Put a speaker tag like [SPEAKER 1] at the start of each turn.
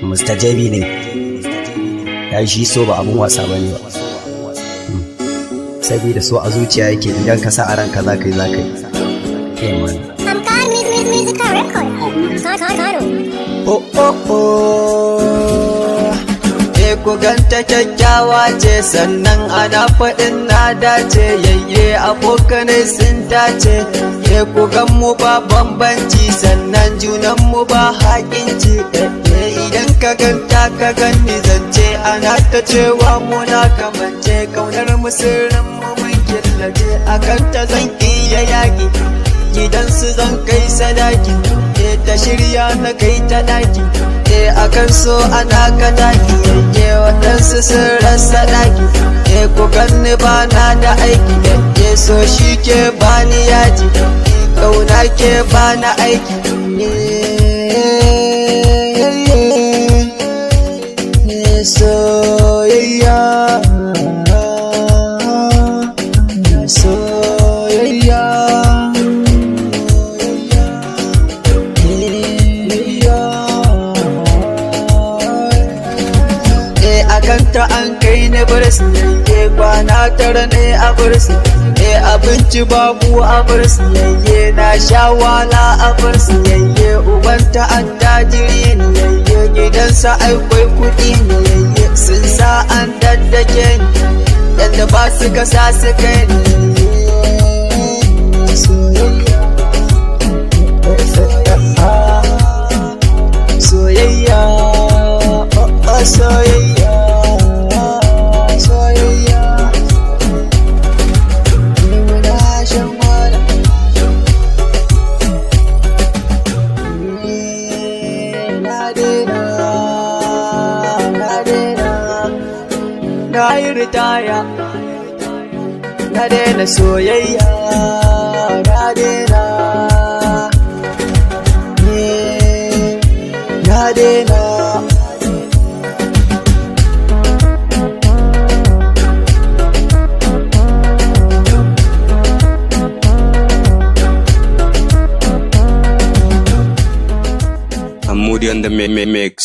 [SPEAKER 1] Mr. JB ne ya shi so ba abun wasa bane ba, saboda so a zuciya yake, idan ka sa a ranka za ka yi ku ganta kyakkyawa ce, sannan ana faɗin na dace, yayye abokanai sun dace. Ku gan mu ba bambanci, sannan junan mu ba haƙinci. Idan ka ganta ka ganni zance, ana ta cewa muna kamance, kaunar mu sirrin mu mun killace. A kanta zan iya yaƙi, gidansu zan kai sadaki, ta shirya na kai ta ɗaki. Akan so ana ka taki, waɗansu sun rasa ɗaki. Ku ganni ba na da aiki, so shi ke bani yaji, ƙauna ke bani aiki. Soyayya, soyayya, akanta an kai ni birsi, kwana tara ne a birsi. Abinci babu a birsi, na sha wala a birsi. Ubanta an tajiri ne, gidansa akwai kuɗi ne. Sun sa an daddake ni, yadda ba su kasa su kai ni. Soyayya, soyayya, soyayya, muna shan wahala. Na daina, na yi ritaya, na daina soyayya, na daina, na daina.
[SPEAKER 2] Moody on the mix.